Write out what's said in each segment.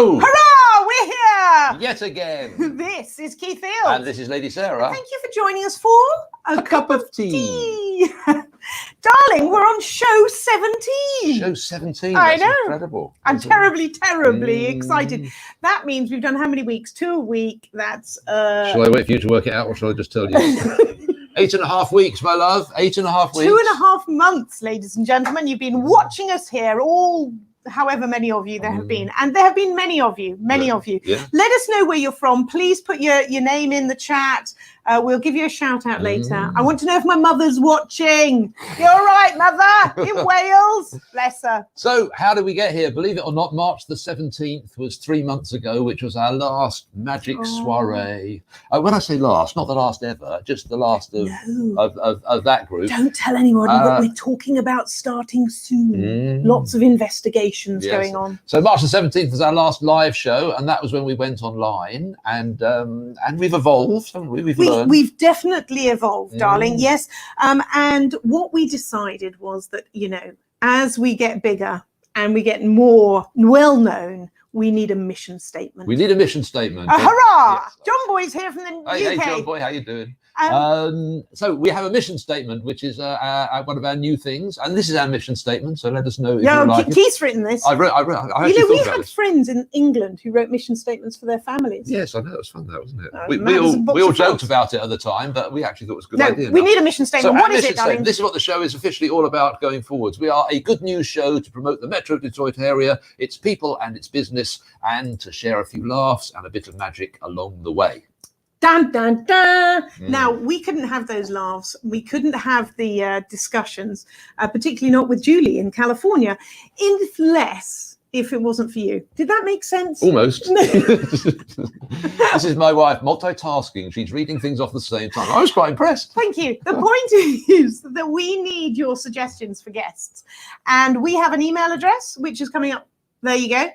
Wonders.show! Hurrah! We're here! Yet again. This is Keith Field. And this is Lady Sarah. Thank you for joining us for A cup of tea. Darling, we're on show 17. Show 17. I That's know. Incredible. I'm terribly excited. That means we've done how many weeks? 2 a week. That's Shall I wait for you to work it out, or shall I just tell you? 8.5 weeks, my love. 8.5 weeks. 2.5 months, ladies and gentlemen. You've been watching us here, all however many of you there have been, and there have been many of you. Yeah. Let us know where you're from. Please put your name in the chat. We'll give you a shout out later. I want to know if my mother's watching. You're right, mother, in Wales. Bless her. So how did we get here? Believe it or not, March the 17th was 3 months ago, which was our last magic soiree. When I say last, not the last ever, just the last of that group. Don't tell anybody that we're talking about starting soon. Lots of investigations going on. So March the 17th was our last live show, and that was when we went online, and we've evolved, haven't we? We've definitely evolved, darling. Yes. And what we decided was that, as we get bigger and we get more well-known, we need a mission statement. Hurrah! Yes. John Boy's here from the UK. Hey, John Boy, how you doing? So we have a mission statement, which is one of our new things, and this is our mission statement. So let us know if you like it. Keith's written this. I wrote. We had friends in England who wrote mission statements for their families. Yes, I know. It was fun, that wasn't it? We all joked about it at the time, but we actually thought it was a good idea. We need a mission statement. What is it, darling? This is what the show is officially all about going forwards. We are a good news show to promote the Metro Detroit area, its people and its business, and to share a few laughs and a bit of magic along the way. Dun, dun, dun. Now, we couldn't have those laughs. We couldn't have the discussions, particularly not with Julie in California, if it wasn't for you. Did that make sense? Almost. This is my wife multitasking. She's reading things off at the same time. I was quite impressed. Thank you. The point is that we need your suggestions for guests. And we have an email address, which is coming up. There you go.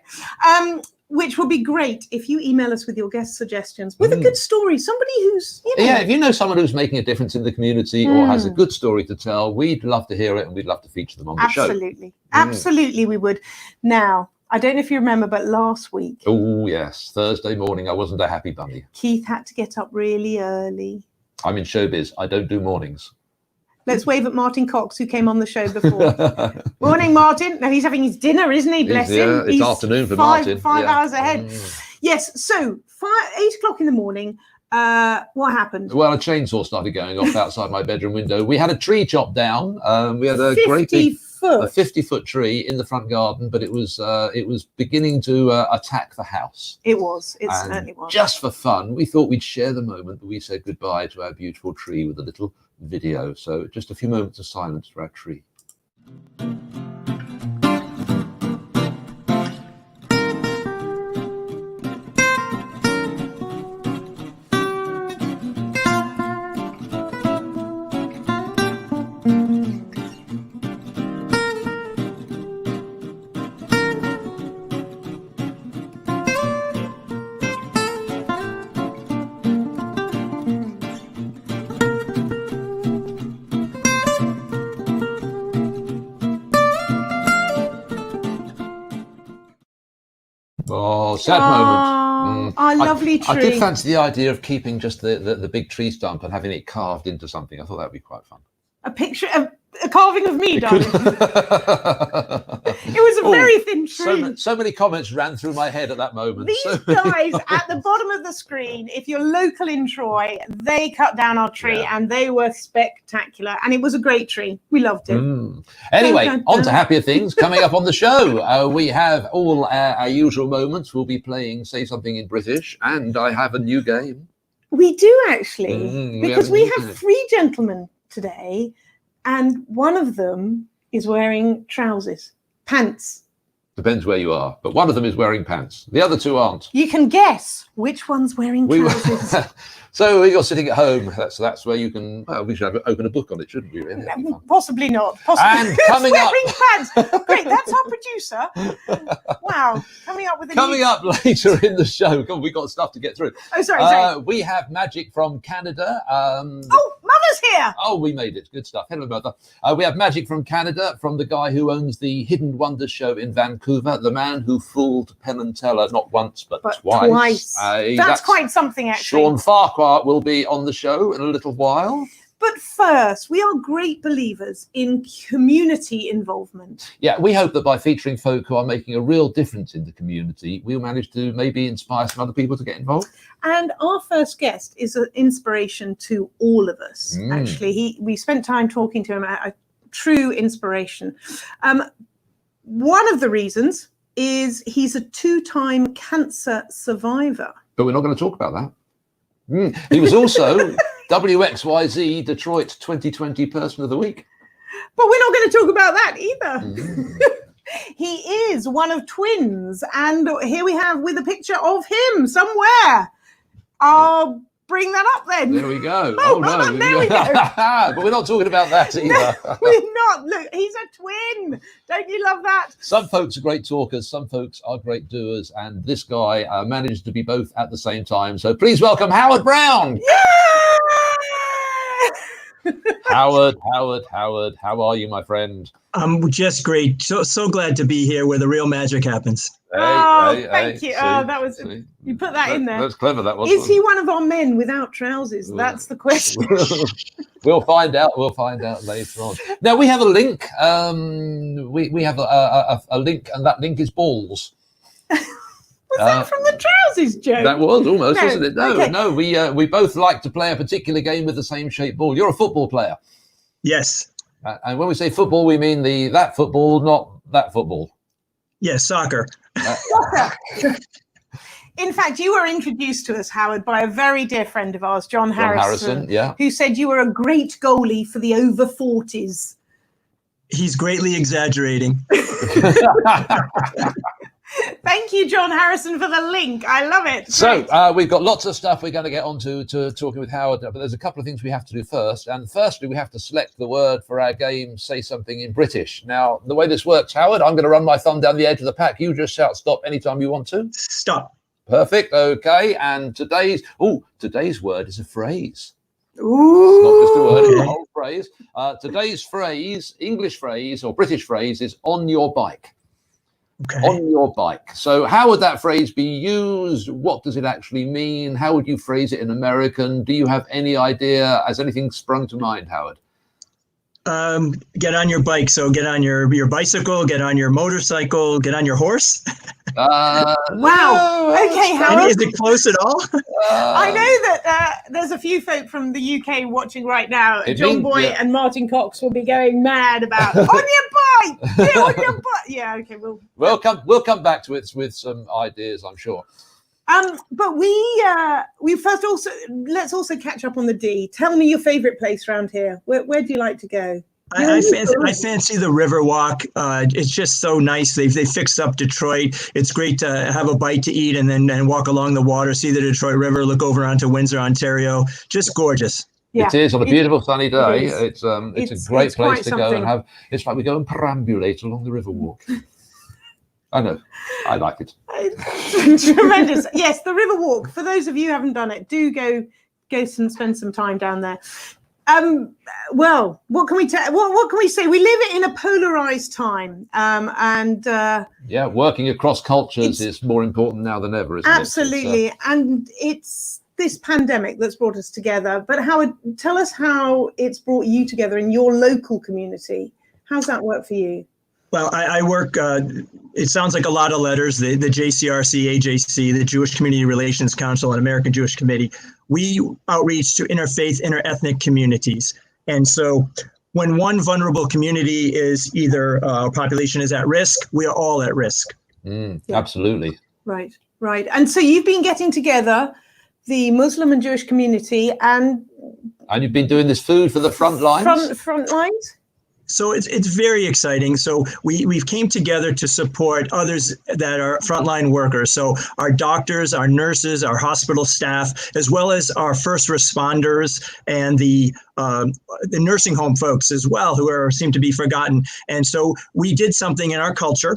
Which would be great if you email us with your guest suggestions with a good story. Somebody who's, Yeah, if you know someone who's making a difference in the community or has a good story to tell, we'd love to hear it and we'd love to feature them on the show. Absolutely, we would. Now, I don't know if you remember, but last week. Oh, yes. Thursday morning, I wasn't a happy bunny. Keith had to get up really early. I'm in showbiz. I don't do mornings. Let's wave at Martin Cox, who came on the show before. Morning, Martin. No, he's having his dinner, isn't he? Bless him. It's afternoon for Martin. 5 hours ahead. Yes. So 8 o'clock in the morning. What happened? Well, a chainsaw started going off outside my bedroom window. We had a tree chopped down. We had a great big 50-foot tree in the front garden, but it was beginning to attack the house. It certainly was. Just for fun, we thought we'd share the moment that we said goodbye to our beautiful tree with a little video. So just a few moments of silence for our tree. Oh, sad moment. Our lovely tree. I did fancy the idea of keeping just the big tree stump and having it carved into something. I thought that would be quite fun. A carving of me, darling. It was a very thin tree. So many comments ran through my head at that moment. These guys at the bottom of the screen, if you're local in Troy, they cut down our tree and they were spectacular. And it was a great tree. We loved it. Anyway, on to happier things coming up on the show. We have all our usual moments. We'll be playing Say Something in British, and I have a new game. We do actually, because we have 3 gentlemen today. And one of them is wearing trousers, pants. Depends where you are, but one of them is wearing pants. The other 2 aren't. You can guess which one's wearing trousers. So you're sitting at home. So that's where you can. Well, we should open a book on it, shouldn't we? Really? Possibly not. And coming up, pants. Great, that's our producer. Wow, coming up later in the show. God, we've got stuff to get through. Oh, sorry. We have magic from Canada. Mother Mother's here. Oh, we made it. Good stuff. Hello, Mother. We have magic from Canada, from the guy who owns the Hidden Wonders.show in Vancouver, the man who fooled Penn and Teller not once, but twice. That's quite something, actually. Shawn Farquhar will be on the show in a little while. But first, we are great believers in community involvement. Yeah, we hope that by featuring folk who are making a real difference in the community, we'll manage to maybe inspire some other people to get involved. And our first guest is an inspiration to all of us. Actually, we spent time talking to him, a true inspiration. One of the reasons is he's a 2-time cancer survivor. But we're not going to talk about that. He was also WXYZ Detroit 2020 Person of the Week. But we're not going to talk about that either. He is one of twins. And here we have with a picture of him somewhere. I'll bring that up then. There we go. Oh no. There we go. But we're not talking about that either. No, we're not. Look, he's a twin. Don't you love that? Some folks are great talkers. Some folks are great doers. And this guy managed to be both at the same time. So please welcome Howard Brown. Yeah! Howard, how are you, my friend? I'm just great. So glad to be here where the real magic happens. Thank you. That was you put that in there. That's clever. That was. Is he one of our men without trousers? That's the question. We'll find out. We'll find out later on. Now we have a link. We have a link, and that link is balls. Was that from the trousers joke? That was almost, wasn't it? No, okay. no. We both like to play a particular game with the same shaped ball. You're a football player. Yes. And when we say football, we mean that football, not that football. Yes, soccer. In fact, you were introduced to us, Howard, by a very dear friend of ours, John Harrison, yeah, who said you were a great goalie for the over 40s. He's greatly exaggerating. Thank you, John Harrison, for the link. I love it. So we've got lots of stuff we're going to get onto to talking with Howard, but there's a couple of things we have to do first. And firstly, we have to select the word for our game, Say Something in British. Now, the way this works, Howard, I'm going to run my thumb down the edge of the pack. You just shout stop anytime you want to. Stop. Perfect. Okay. And today's word is a phrase. Ooh. It's not just a word, it's a whole phrase. Today's phrase, English phrase or British phrase, is on your bike. Okay. On your bike. So how would that phrase be used? What does it actually mean? How would you phrase it in American? Do you have any idea? Has anything sprung to mind, Howard? Get on your bike. So get on your bicycle, get on your motorcycle, get on your horse. Wow. No, Okay, Howard. Is it close at all? I know that there's a few folk from the UK watching right now. John Boy and Martin Cox will be going mad about on your bike. Yeah, on your bike. Yeah, okay. We'll come back to it with some ideas, I'm sure. But we first let's also catch up on the D. Tell me your favourite place around here. Where do you like to go? I fancy the Riverwalk. It's just so nice. They fixed up Detroit. It's great to have a bite to eat and then walk along the water, see the Detroit River, look over onto Windsor, Ontario. Just gorgeous. Yeah, it is on a beautiful sunny day. It's a great place to go and have. It's like we go and perambulate along the Riverwalk. I know. I like it. It's tremendous. Yes, the Riverwalk. For those of you who haven't done it, do go and spend some time down there. Well, what can we what can we say? We live in a polarized time, working across cultures is more important now than ever, isn't absolutely. And it's this pandemic that's brought us together. But Howard, tell us how it's brought you together in your local community. How's that work for you? Well, I work, it sounds like a lot of letters, the JCRC, AJC, the Jewish Community Relations Council, and American Jewish Committee. We outreach to interfaith, interethnic communities. And so when one vulnerable community is either population is at risk, we are all at risk. Absolutely. Right. And so you've been getting together the Muslim and Jewish community and you've been doing this food for the front lines? Front lines? So it's very exciting. So we've came together to support others that are frontline workers. So our doctors, our nurses, our hospital staff, as well as our first responders and the nursing home folks as well, who seem to be forgotten. And so we did something in our culture,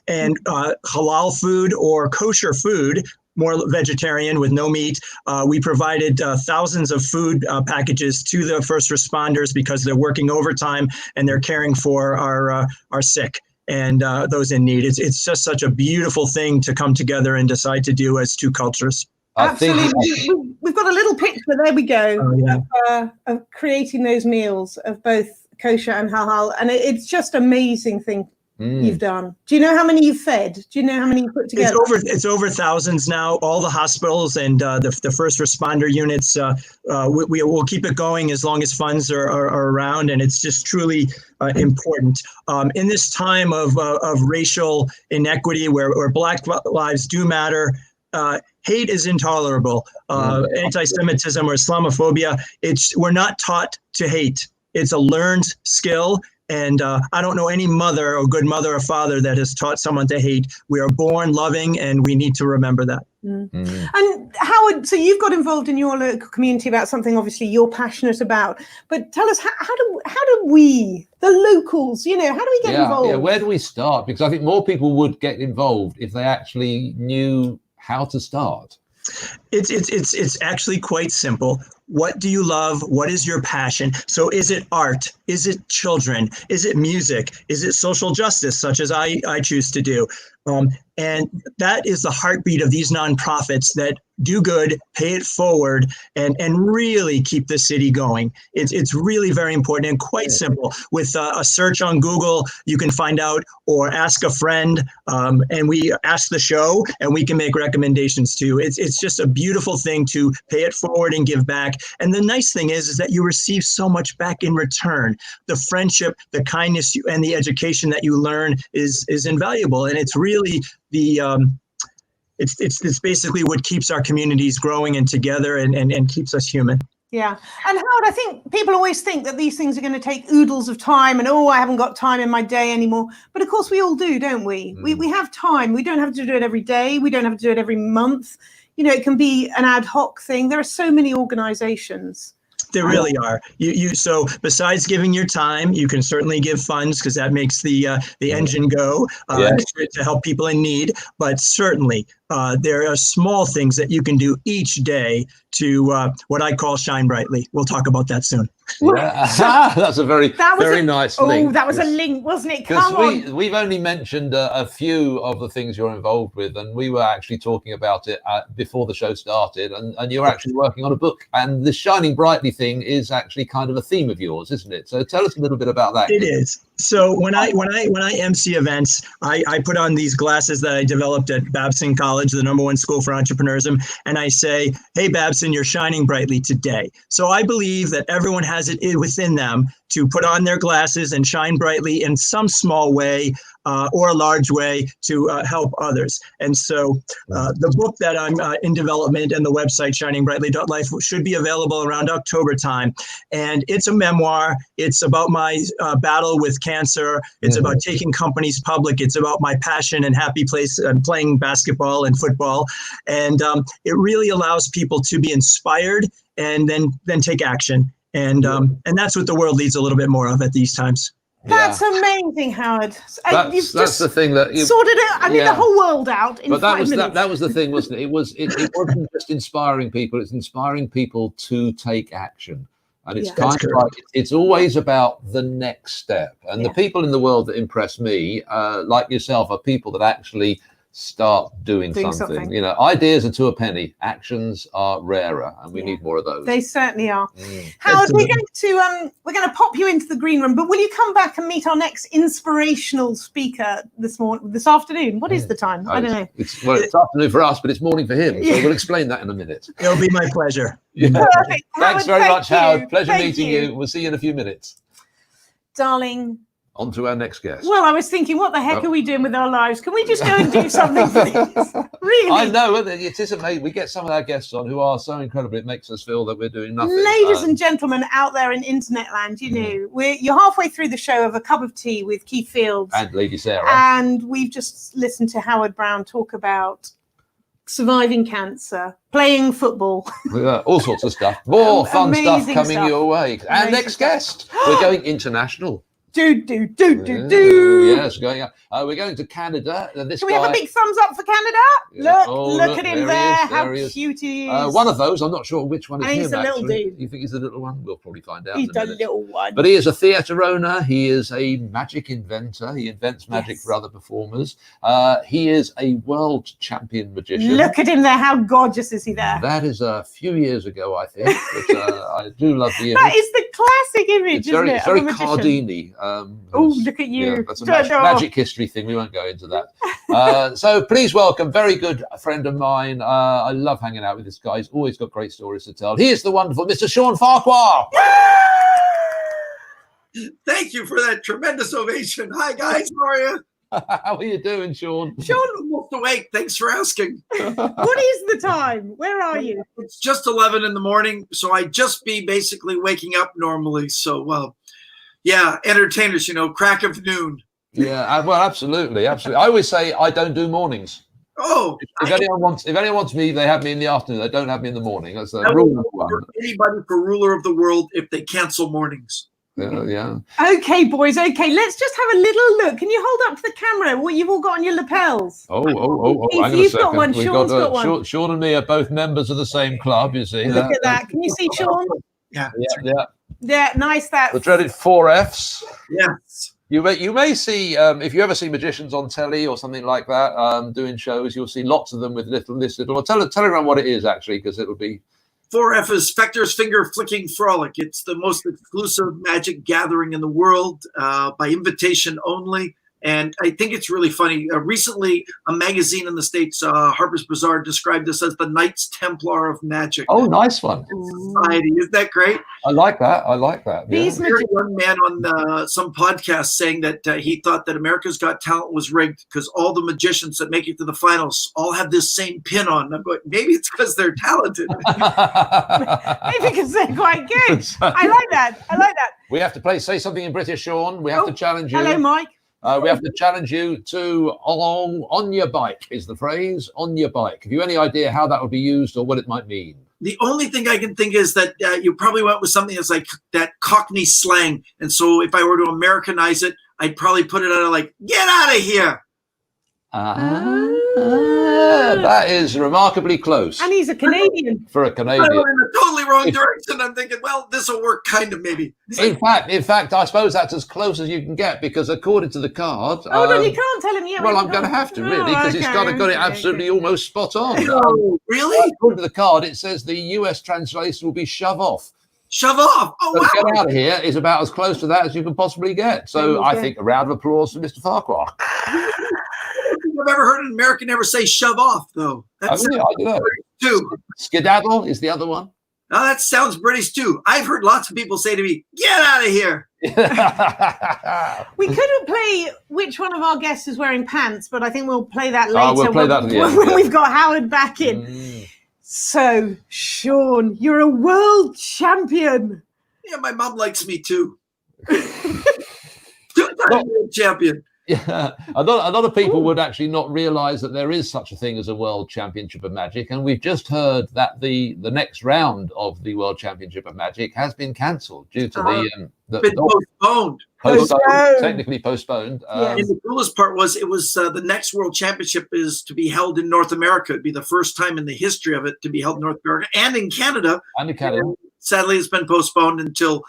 and halal food or kosher food more vegetarian with no meat. We provided thousands of food packages to the first responders because they're working overtime and they're caring for our sick and those in need. It's just such a beautiful thing to come together and decide to do as two cultures. Absolutely. We've got a little picture. There we go. Of creating those meals of both kosher and halal, and it's just amazing thing you've done. Do you know how many you've fed? Do you know how many you put together? It's over thousands now. All the hospitals and the first responder units. We will keep it going as long as funds are around, and it's just truly important in this time of racial inequity, where Black lives do matter. Hate is intolerable. Anti-Semitism or Islamophobia, we're not taught to hate. It's a learned skill. And I don't know any mother or good mother or father that has taught someone to hate. We are born loving, and we need to remember that. And Howard, so you've got involved in your local community about something obviously you're passionate about. But tell us, how do we, the locals, how do we get involved? Yeah, where do we start? Because I think more people would get involved if they actually knew how to start. It's actually quite simple. What do you love? What is your passion? So is it art? Is it children? Is it music? Is it social justice, such as I choose to do? And that is the heartbeat of these nonprofits that do good, pay it forward, and really keep the city going. It's really very important and quite simple. With a search on Google, you can find out, or ask a friend, and we ask the show, and we can make recommendations too. It's just a beautiful thing to pay it forward and give back. And the nice thing is that you receive so much back in return. The friendship, the kindness, and the education that you learn is invaluable. And it's really it's basically what keeps our communities growing and together and keeps us human. Yeah. And Howard, I think people always think that these things are going to take oodles of time and, I haven't got time in my day anymore. But of course we all do, don't we? We have time. We don't have to do it every day. We don't have to do it every month. It can be an ad hoc thing. There are so many organizations. There really are. So besides giving your time, you can certainly give funds, because that makes the engine go to help people in need. But certainly there are small things that you can do each day to what I call shine brightly. We'll talk about that soon. Yeah. That's a very nice link. Oh, that was a link, wasn't it? Come on. We've only mentioned a few of the things you're involved with, and we were actually talking about it before the show started, and you're actually working on a book. And the shining brightly thing is actually kind of a theme of yours, isn't it? So tell us a little bit about that. It is. So when I MC events, I put on these glasses that I developed at Babson College, the #1 school for entrepreneurism, and I say, "Hey Babson, you're shining brightly today." So I believe that everyone has it within them to put on their glasses and shine brightly in some small way or a large way to help others. And so the book that I'm in development and the website shiningbrightly.life should be available around October time. And it's a memoir. It's about my battle with cancer. It's about taking companies public. It's about my passion and happy place playing basketball and football. And it really allows people to be inspired and then take action. And that's what the world needs a little bit more of at these times. That's amazing, Howard. That's the thing that you sorted it. I mean, the whole world out in 5 minutes. That was the thing, wasn't it? It wasn't just inspiring people. It's inspiring people to take action. And it's kind of like, it's always about the next step. And the people in the world that impress me, like yourself, are people that actually start doing something. Ideas are to a penny, actions are rarer, and we need more of those. They certainly are. Howard, we're going to pop you into the green room, but will you come back and meet our next inspirational speaker this afternoon? What is the time? I don't know. It's afternoon for us, but it's morning for him. So we'll explain that in a minute. It'll be my pleasure. Perfect. Thanks very much, Howard. Pleasure meeting you. We'll see you in a few minutes. Darling. On to our next guest. Well, I was thinking, what the heck are we doing with our lives? Can we just go and do something for this? Really? I know. It is amazing. We get some of our guests on who are so incredible. It makes us feel that we're doing nothing. Ladies and gentlemen out there in internet land, you're halfway through the show of A Cup of Tea with Keith Fields. And Lady Sarah. And we've just listened to Howard Brown talk about surviving cancer, playing football. All sorts of stuff. More fun stuff coming your way. Our next guest, we're going international. Yes, going up. We're going to Canada. This Can we guy, have a big thumbs up for Canada? Yeah. Look at him there. How he is. cute he is. One of those, I'm not sure which one is And him, he's a little actually. dude. You think he's the little one? We'll probably find out. He's in a the minute. little one. But he is a theatre owner. He is a magic inventor. He invents magic for other performers. He is a world champion magician. Look at him there. How gorgeous is he there? That is a few years ago, I think. But, I do love the image. That is the classic image, isn't it? It's very of a magician. Cardini. Oh, look at you. Yeah, that's a magic history thing. We won't go into that. So please welcome, very good friend of mine. I love hanging out with this guy. He's always got great stories to tell. He is the wonderful Mr. Shawn Farquhar. Thank you for that tremendous ovation. Hi, guys. How are you? How are you doing, Shawn? Shawn, Almost awake. Thanks for asking. what is the time? Where are you? It's just 11 in the morning, so I just be basically waking up normally. So, yeah, entertainers, crack of noon. Yeah, well, absolutely. I always say I don't do mornings. Oh, If anyone wants me, they have me in the afternoon. They don't have me in the morning. That's rule number one. For anybody for ruler of the world if they cancel mornings. Yeah. Okay, boys. Okay, let's just have a little look. Can you hold up to the camera what you've all got on your lapels? Oh. Keith, Hang on a you've second. got one. We've Sean's got one. Sean and me are both members of the same club, you see. Look at that. Can you see Sean? Yeah. Yeah, nice. That. The dreaded 4 Fs. Yes. You may see, if you ever see magicians on telly or something like that, doing shows, you'll see lots of them with this little. Well, tell everyone what it is, actually, because it would be. 4F is Fechter's Finger Flicking Frolic. It's the most exclusive magic gathering in the world by invitation only. And I think it's really funny. Recently, a magazine in the States, Harper's Bazaar, described this as the Knights Templar of Magic. Oh, nice one. Society. Isn't that great? I like that. Yeah. These I heard a young man on some podcast saying that he thought that America's Got Talent was rigged because all the magicians that make it to the finals all have this same pin on. And I'm going, maybe it's because they're talented. Maybe because they're quite good. I like that. We have to say something in British, Sean. We have to challenge you. Hello, Mike. We have to challenge you to on your bike is the phrase, on your bike. Have you any idea how that would be used or what it might mean? The only thing I can think is that you probably went with something that's like that Cockney slang. And so if I were to Americanize it, I'd probably put it out of like, get out of here. That is remarkably close. And he's a Canadian. For a I Canadian. went in a totally wrong direction. I'm thinking, well, this will work kind of maybe. In fact, I suppose that's as close as you can get because according to the card. Oh, no, you can't tell him yet. Well, I'm going to have to really because it's got it absolutely almost spot on. Oh, really? According to the card, it says the US translation will be shove off. Shove off. Oh, So wow. get out of here is about as close to that as you can possibly get. So I think a round of applause for Mr. Farquhar. I've ever heard an American ever say shove off, though. That's I don't know. too. Skedaddle is the other one. Now that sounds British too. I've heard lots of people say to me, get out of here. We couldn't play which one of our guests is wearing pants, but I think we'll play that later. We'll play that at the end, when yeah. we've got Howard back in. So, Sean, you're a world champion. Yeah, my mom likes me too. Two-time world champion. Yeah, a lot of people would actually not realize that there is such a thing as a World Championship of Magic. And we've just heard that the next round of the World Championship of Magic has been cancelled due to Been postponed. Technically postponed. And the coolest part was it was the next World Championship is to be held in North America. It'd be the first time in the history of it to be held in North America and in Canada. And in Canada. And sadly, it's been postponed until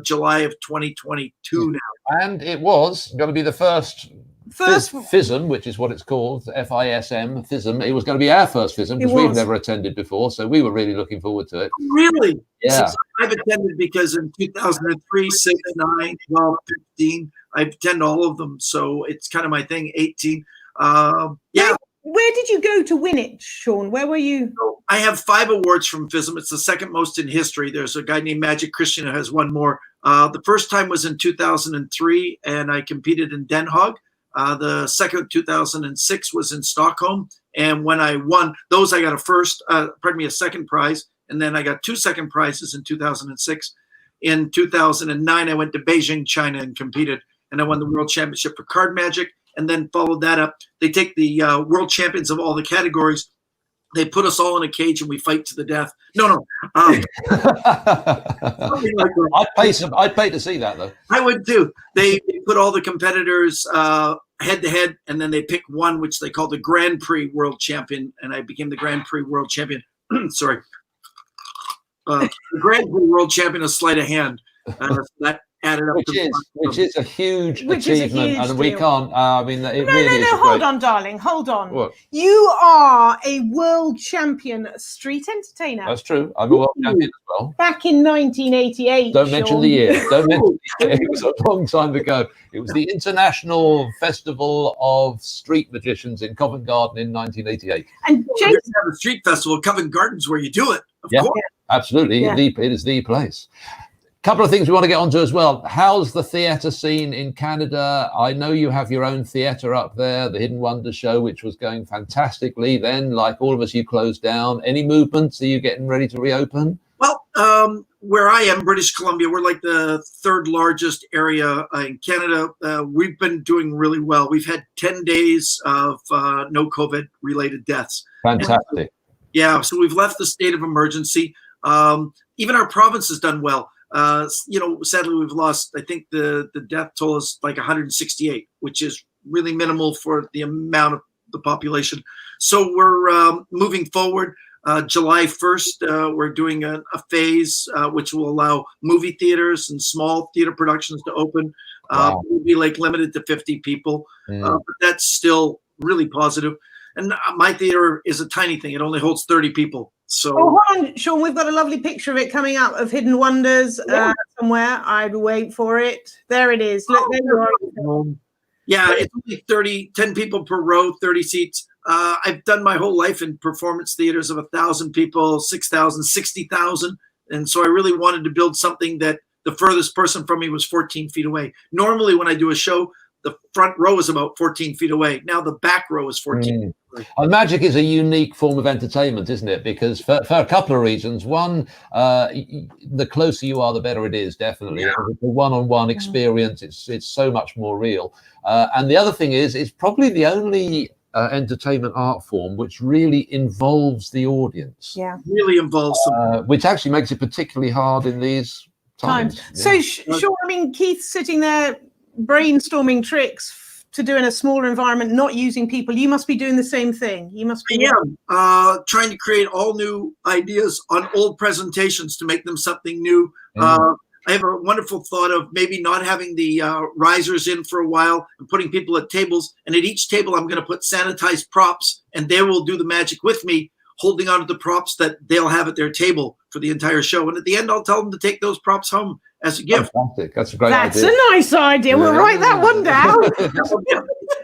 July of 2022 now. And it was going to be the first FISM, which is what it's called, FISM, FISM. It was going to be our first FISM because we've never attended before. So we were really looking forward to it. Really? Yeah. Since I've attended because in 2003, 6, 9, 12, 15, I've attended all of them. So it's kind of my thing, 18. Yeah. Where did you go to win it, Sean? Where were you? So I have 5 awards from FISM. It's the second most in history. There's a guy named Magic Christian who has one more. The first time was in 2003, and I competed in Den Haag. The second, 2006, was in Stockholm. And when I won those, I got a second prize. And then I got 2 second prizes in 2006. In 2009, I went to Beijing, China, and competed. And I won the World Championship for Card Magic. And then followed that up. They take the world champions of all the categories. They put us all in a cage and we fight to the death. No. Something like that. I'd pay to see that though. I would too. They put all the competitors head to head, and then they pick one, which they call the Grand Prix World Champion, and I became the Grand Prix World Champion. Sorry. The Grand Prix World Champion of sleight of hand. So that added up which is a huge achievement, and we deal. can't. I mean, it really is. No, hold on, darling, hold on. What? You are a world champion street entertainer. That's true. I'm a world champion as well. Back in 1988. Don't mention Shawn. the year. Don't mention the year. It was a long time ago. It was the International Festival of Street Magicians in Covent Garden in 1988. And Jason, have a street festival, Covent Garden's where you do it. Of course. Absolutely. Yeah. It is the place. Couple of things we want to get onto as well. How's the theatre scene in Canada? I know you have your own theatre up there, the Hidden Wonders show, which was going fantastically. Then, like all of us, you closed down. Any movements? Are you getting ready to reopen? Well, where I am, British Columbia, we're like the third largest area in Canada. We've been doing really well. We've had 10 days of no COVID-related deaths. Fantastic. So we've left the state of emergency. Even our province has done well. Sadly, we've lost, I think the death toll is like 168, which is really minimal for the amount of the population. So we're moving forward. July 1st, we're doing a phase which will allow movie theaters and small theater productions to open. Wow. We'll be like limited to 50 people, but that's still really positive. And my theater is a tiny thing. It only holds 30 people. So, hold on, Shawn, we've got a lovely picture of it coming up of Hidden Wonders somewhere. I'd wait for it. There it is. Look, there you are. Yeah, it's only 10 people per row, 30 seats. I've done my whole life in performance theaters of 1,000 people, 6,000, 60,000. And so I really wanted to build something that the furthest person from me was 14 feet away. Normally, when I do a show, the front row is about 14 feet away. Now the back row is 14 feet away. And magic is a unique form of entertainment, isn't it? Because for a couple of reasons. One, the closer you are, the better it is, definitely. Yeah. The one-on-one experience, it's so much more real. And the other thing is, it's probably the only entertainment art form which really involves the audience. Yeah. Really involves them. Which actually makes it particularly hard in these times. So, Shawn, I mean, Keith's sitting there brainstorming tricks to do in a smaller environment, not using people. You must be doing the same thing. You must be. Trying to create all new ideas on old presentations to make them something new. I have a wonderful thought of maybe not having the risers in for a while and putting people at tables. And at each table, I'm going to put sanitized props, and they will do the magic with me, holding on to the props that they'll have at their table for the entire show. And at the end, I'll tell them to take those props home as a gift. Fantastic. That's a great idea. That's a nice idea. We'll write that one down. It's a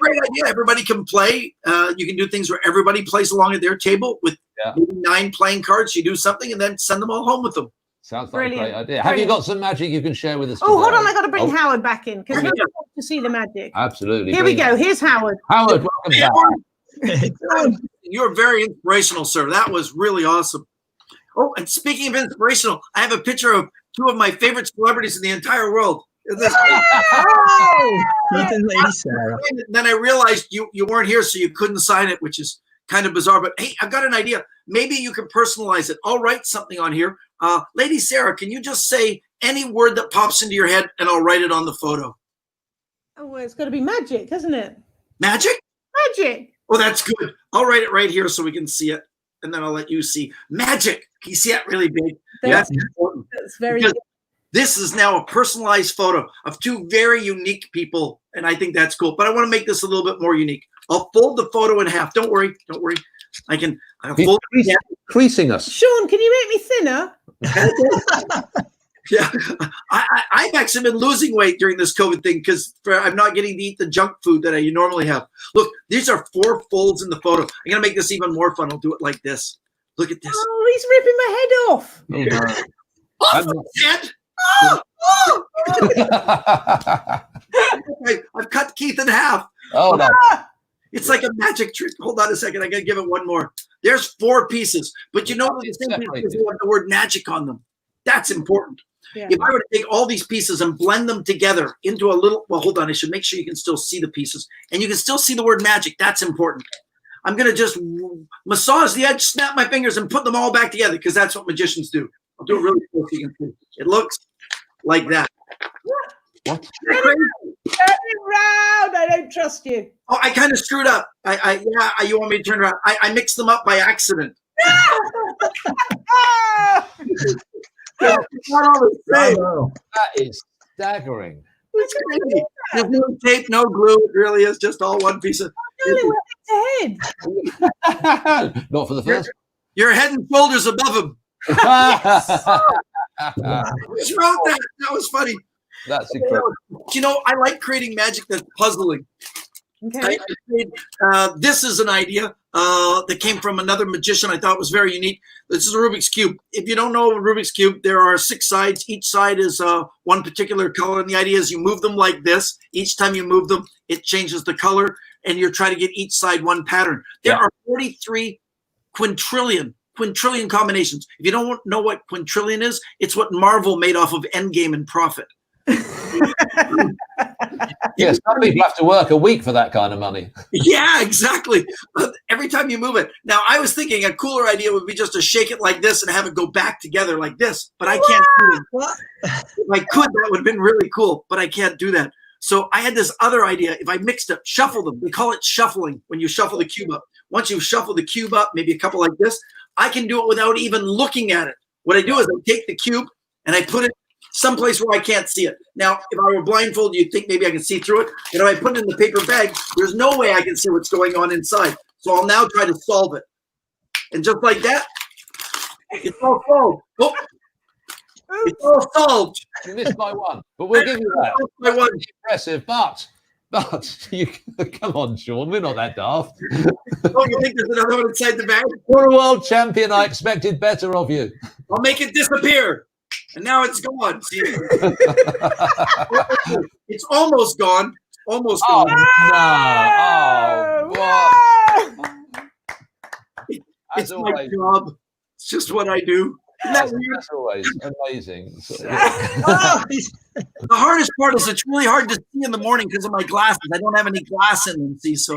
great idea. Everybody can play. You can do things where everybody plays along at their table with maybe 9 playing cards. You do something and then send them all home with them. Sounds like a great idea. Have you got some magic you can share with us today? Hold on. I got to bring Howard back in because we want to see the magic. Absolutely. Here we go. Here's Howard. Howard, welcome back. You're very inspirational, sir. That was really awesome. Oh, and speaking of inspirational, I have a picture of 2 of my favorite celebrities in the entire world. Keith and Lady Sarah. Then I realized you weren't here, so you couldn't sign it, which is kind of bizarre. But hey, I've got an idea. Maybe you can personalize it. I'll write something on here. Lady Sarah, can you just say any word that pops into your head, and I'll write it on the photo? Oh, well, it's got to be magic, hasn't it? Magic? Magic. Oh, that's good. I'll write it right here so we can see it, and then I'll let you see. Magic. Can you see that really big? That's important. That's very because good. This is now a personalized photo of 2 very unique people, and I think that's cool. But I want to make this a little bit more unique. I'll fold the photo in half. Don't worry. I can fold it in half. Creasing us. Shawn, can you make me thinner? Yeah, I've actually been losing weight during this COVID thing because I'm not getting to eat the junk food that I normally have. Look, these are 4 folds in the photo. I'm going to make this even more fun. I'll do it like this. Look at this. Oh, he's ripping my head off. Off the head. I've cut Keith in half. Oh, no. It's like a magic trick. Hold on a second. I got to give it one more. There's 4 pieces, but you know the thing is they have the word magic on them. That's important. Yeah. If I were to take all these pieces and blend them together into a little, well, hold on. I should make sure you can still see the pieces, and you can still see the word magic. That's important. I'm going to just massage the edge, snap my fingers, and put them all back together because that's what magicians do. I'll do it really close so you can see. It looks like that. What? Turn it round. I don't trust you. Oh, I kind of screwed up. You want me to turn around? I mixed them up by accident. Not all the same. That is staggering. It's crazy. There's no tape, no glue. It really is just all one piece of. Head. Not for the first. You're head and shoulders above him. That's I just wrote that. That was funny. incredible. You know, I like creating magic that's puzzling. Okay. This is an idea that came from another magician I thought was very unique. This is a Rubik's Cube. If you don't know a Rubik's Cube, there are 6 sides. Each side is one particular color. And the idea is you move them like this. Each time you move them, it changes the color. And you're trying to get each side one pattern. There are 43 quintillion combinations. If you don't know what quintillion is, it's what Marvel made off of Endgame and Profit. Yes, some people have to work a week for that kind of money. Yeah, exactly. Every time you move it. Now, I was thinking a cooler idea would be just to shake it like this and have it go back together like this, but I can't do it. If I could, that would have been really cool, but I can't do that. So I had this other idea. If I mixed up, shuffle them. They call it shuffling when you shuffle the cube up. Once you shuffle the cube up, maybe a couple like this, I can do it without even looking at it. What I do is I take the cube and I put it someplace where I can't see it. Now, if I were blindfolded, you'd think maybe I can see through it. And if I put it in the paper bag, there's no way I can see what's going on inside. So I'll now try to solve it. And just like that, it's all solved. Oh, it's all solved. You missed by one, but we'll give you that. By one. Impressive, but you come on, Shawn. We're not that daft. Oh, you think there's another one inside the bag? You're a world champion. I expected better of you. I'll make it disappear. And now it's gone. See? It's almost gone. Almost Oh, gone. no. Oh, what? It's my job. It's just what I do. That's always amazing. The hardest part is it's really hard to see in the morning because of my glasses. I don't have any glass in them, see, so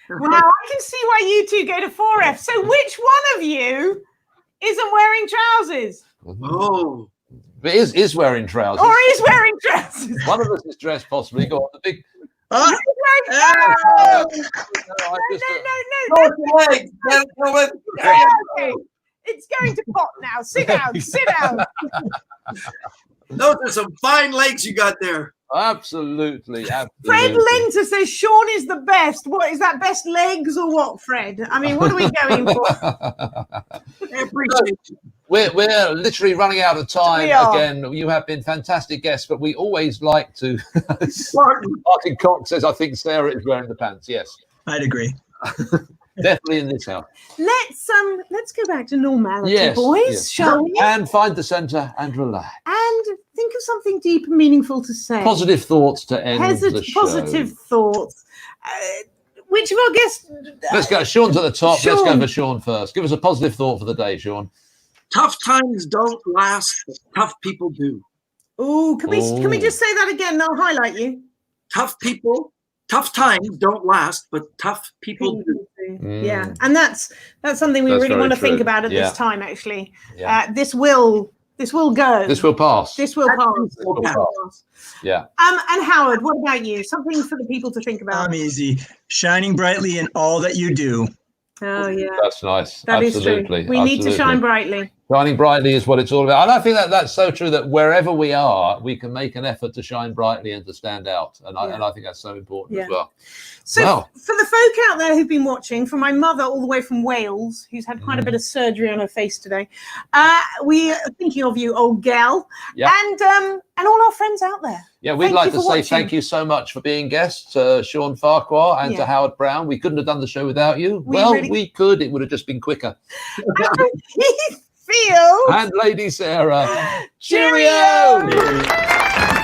Wow, I can see why you two go to 4F. So which one of you isn't wearing trousers? Oh. But is wearing trousers. Or is wearing trousers? One of us is dressed possibly. Go on, the big. No, Legs. okay. It's going to pot now. Sit down. Sit down. Those are some fine legs you got there. Absolutely. Fred Linter says Shawn is the best. What is that, best legs or what, Fred? I mean, what are we going for? I appreciate it. We're literally running out of time We are. again. You have been fantastic guests, but we always like to. Martin Cox says, I think Sarah is wearing the pants. Yes, I'd agree. definitely in this house. Let's go back to normality, Yes, boys, yes. shall we? And find the centre and relax. And think of something deep and meaningful to say. Positive thoughts to end the show. Positive thoughts. Which of our guests? Let's go. Shawn's at the top. Shawn. Let's go for Shawn first. Give us a positive thought for the day, Shawn. Tough times don't last, but tough people do. Oh, can we just say that again? I'll highlight you. Tough times don't last, but tough people do. Yeah, and that's something we That's really very want to think true. about at Yeah. this time. Actually, Yeah. this will go. This will pass. This will pass. This will pass. Yeah. And Howard, what about you? Something for the people to think about. I'm easy. Shining brightly in all that you do. Oh yeah, That's nice. that is Absolutely. true. We need to shine brightly. Shining brightly is what it's all about. And I think that's so true that wherever we are, we can make an effort to shine brightly and to stand out. And I think that's so important as well. So Well. for the folk out there who've been watching, from my mother all the way from Wales, who's had quite a bit of surgery on her face today, we are thinking of you, old gal, Yeah. and all our friends out there. Yeah, we'd Thank like you to for say watching. thank you so much for being guests, Shawn Farquhar and Yeah. to Howard Brown. We couldn't have done the show without you. We could. It would have just been quicker. Feel And Lady Sarah. Cheerio! Cheerio!